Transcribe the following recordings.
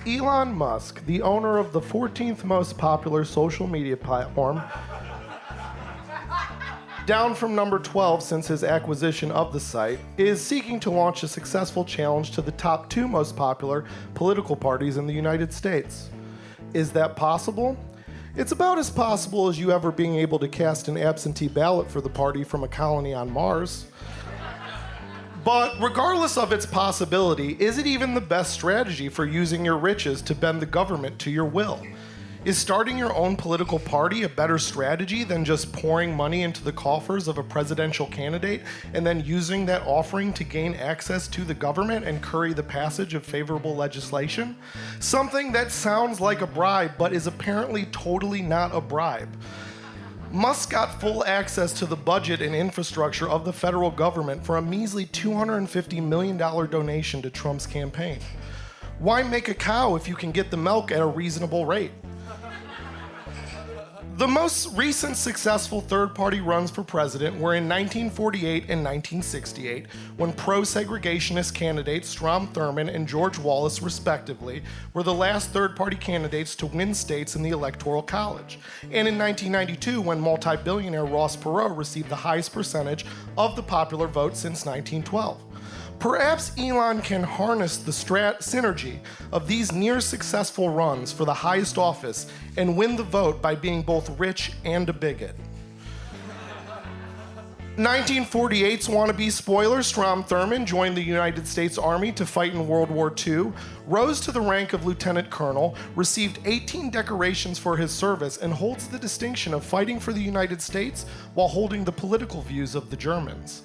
Elon Musk, the owner of the 14th most popular social media platform, down from number 12 since his acquisition of the site, is seeking to launch a successful challenge to the top 2 most popular political parties in the United States. Is that possible? It's about as possible as you ever being able to cast an absentee ballot for the party from a colony on Mars. But regardless of its possibility, is it even the best strategy for using your riches to bend the government to your will? Is starting your own political party a better strategy than just pouring money into the coffers of a presidential candidate and then using that offering to gain access to the government and curry the passage of favorable legislation? Something that sounds like a bribe, but is apparently totally not a bribe. Musk got full access to the budget and infrastructure of the federal government for a measly $250 million donation to Trump's campaign. Why make a cow if you can get the milk at a reasonable rate? The most recent successful third-party runs for president were in 1948 and 1968, when pro-segregationist candidates Strom Thurmond and George Wallace, respectively, were the last third-party candidates to win states in the Electoral College, and in 1992, when multi-billionaire Ross Perot received the highest percentage of the popular vote since 1912. Perhaps Elon can harness the synergy of these near-successful runs for the highest office and win the vote by being both rich and a bigot. 1948's wannabe spoiler Strom Thurmond joined the United States Army to fight in World War II, rose to the rank of lieutenant colonel, received 18 decorations for his service, and holds the distinction of fighting for the United States while holding the political views of the Germans.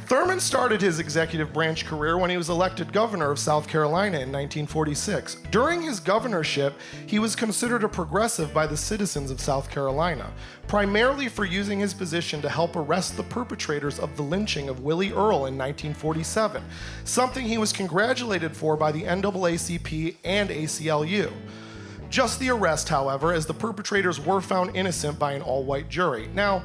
Thurmond started his executive branch career when he was elected governor of South Carolina in 1946. During his governorship, he was considered a progressive by the citizens of South Carolina, primarily for using his position to help arrest the perpetrators of the lynching of Willie Earl in 1947, something he was congratulated for by the NAACP and ACLU. Just the arrest, however, as the perpetrators were found innocent by an all-white jury. Now,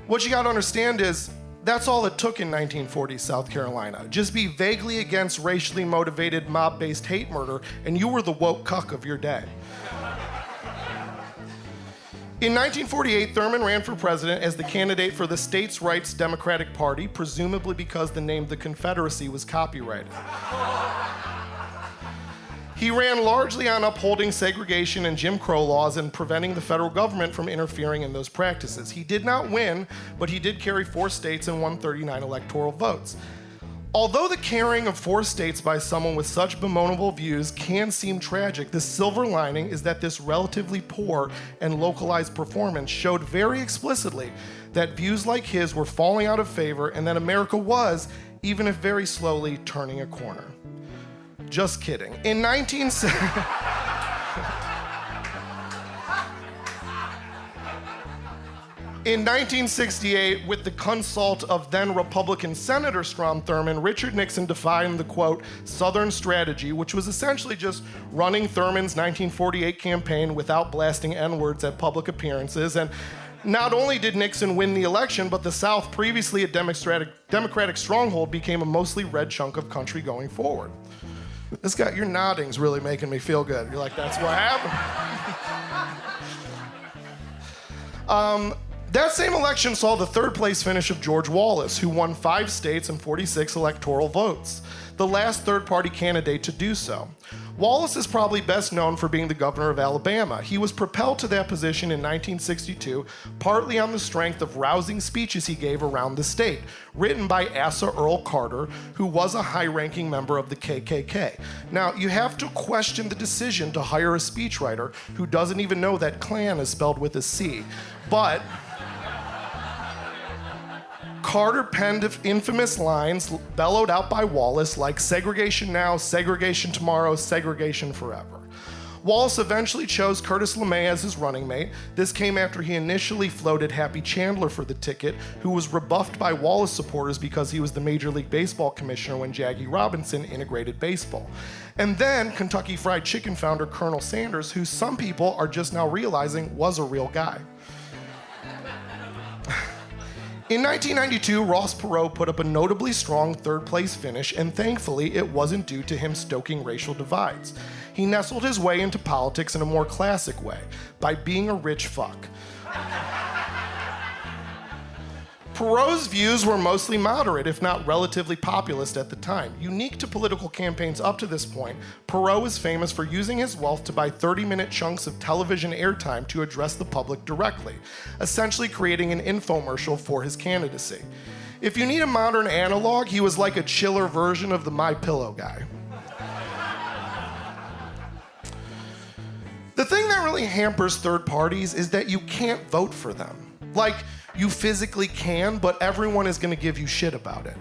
what you gotta understand is, that's all it took in 1940 South Carolina. Just be vaguely against racially motivated mob-based hate murder, and you were the woke cuck of your day. In 1948, Thurmond ran for president as the candidate for the States' Rights Democratic Party, presumably because the name the Confederacy was copyrighted. He ran largely on upholding segregation and Jim Crow laws and preventing the federal government from interfering in those practices. He did not win, but he did carry 4 states and won 39 electoral votes. Although the carrying of 4 states by someone with such bemoanable views can seem tragic, the silver lining is that this relatively poor and localized performance showed very explicitly that views like his were falling out of favor and that America was, even if very slowly, turning a corner. Just kidding. In 1968, with the consult of then Republican Senator Strom Thurmond, Richard Nixon defined the, quote, Southern strategy, which was essentially just running Thurmond's 1948 campaign without blasting N-words at public appearances. And not only did Nixon win the election, but the South, previously a Democratic stronghold, became a mostly red chunk of country going forward. This guy, your nodding's really making me feel good. You're like, that's what happened. That same election saw the third place finish of George Wallace, who won 5 states and 46 electoral votes, the last third-party candidate to do so. Wallace is probably best known for being the governor of Alabama. He was propelled to that position in 1962, partly on the strength of rousing speeches he gave around the state, written by Asa Earl Carter, who was a high-ranking member of the KKK. Now, you have to question the decision to hire a speechwriter who doesn't even know that Klan is spelled with a C, but Carter penned infamous lines bellowed out by Wallace like segregation now, segregation tomorrow, segregation forever. Wallace eventually chose Curtis LeMay as his running mate. This came after he initially floated Happy Chandler for the ticket, who was rebuffed by Wallace supporters because he was the Major League Baseball commissioner when Jackie Robinson integrated baseball. And then Kentucky Fried Chicken founder Colonel Sanders, who some people are just now realizing was a real guy. In 1992, Ross Perot put up a notably strong third-place finish, and thankfully, it wasn't due to him stoking racial divides. He nestled his way into politics in a more classic way, by being a rich fuck. Perot's views were mostly moderate, if not relatively populist at the time. Unique to political campaigns up to this point, Perot is famous for using his wealth to buy 30-minute chunks of television airtime to address the public directly, essentially creating an infomercial for his candidacy. If you need a modern analog, he was like a chiller version of the My Pillow guy. The thing that really hampers third parties is that you can't vote for them. Like, you physically can, but everyone is going to give you shit about it.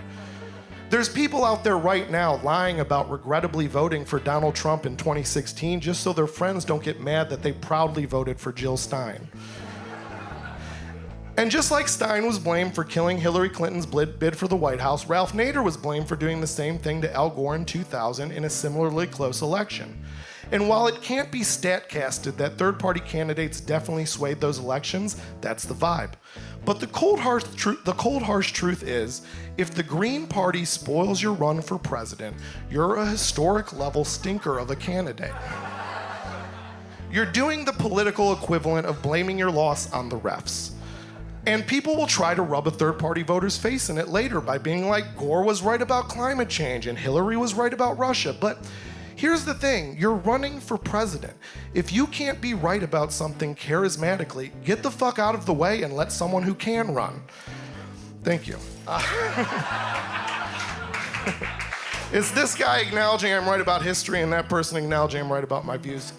There's people out there right now lying about regrettably voting for Donald Trump in 2016 just so their friends don't get mad that they proudly voted for Jill Stein. And just like Stein was blamed for killing Hillary Clinton's bid for the White House, Ralph Nader was blamed for doing the same thing to Al Gore in 2000 in a similarly close election. And while it can't be statcasted that third-party candidates definitely swayed those elections, that's the vibe. But the cold, harsh truth is, if the Green Party spoils your run for president, you're a historic-level stinker of a candidate. You're doing the political equivalent of blaming your loss on the refs. And people will try to rub a third-party voter's face in it later by being like, Gore was right about climate change and Hillary was right about Russia, but here's the thing, you're running for president. If you can't be right about something charismatically, get the fuck out of the way and let someone who can run. Thank you. It's this guy acknowledging I'm right about history and that person acknowledging I'm right about my views.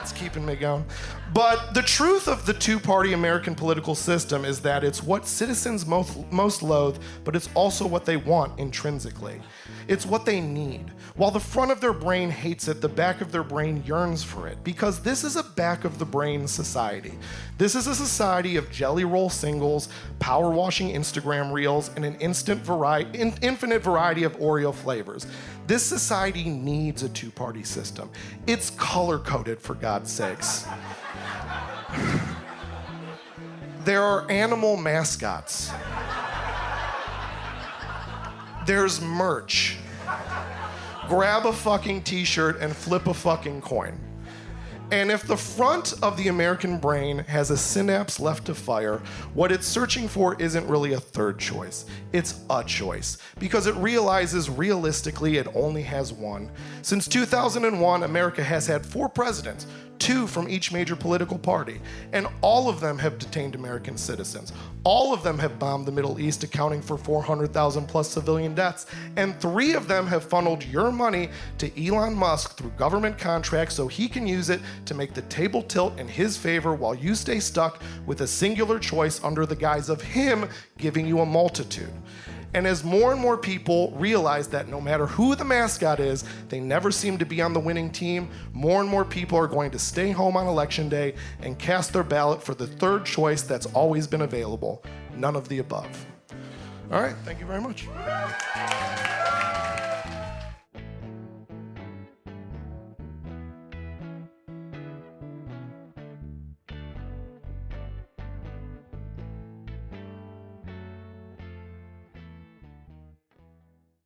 It's keeping me going. But the truth of the two-party American political system is that it's what citizens most loathe, but it's also what they want intrinsically. It's what they need. While the front of their brain hates it, the back of their brain yearns for it, because this is a back-of-the-brain society. This is a society of jelly roll singles, power-washing Instagram reels, and an infinite variety of Oreo flavors. This society needs a two-party system. It's color-coded, for God's sakes. There are animal mascots. There's merch. Grab a fucking t-shirt and flip a fucking coin. And if the front of the American brain has a synapse left to fire, what it's searching for isn't really a third choice. It's a choice, because it realizes realistically it only has one. Since 2001, America has had 4 presidents, 2 from each major political party, and all of them have detained American citizens. All of them have bombed the Middle East, accounting for 400,000 plus civilian deaths, and 3 of them have funneled your money to Elon Musk through government contracts so he can use it to make the table tilt in his favor while you stay stuck with a singular choice under the guise of him giving you a multitude. And as more and more people realize that no matter who the mascot is, they never seem to be on the winning team, more and more people are going to stay home on election day and cast their ballot for the third choice that's always been available. None of the above. All right, thank you very much.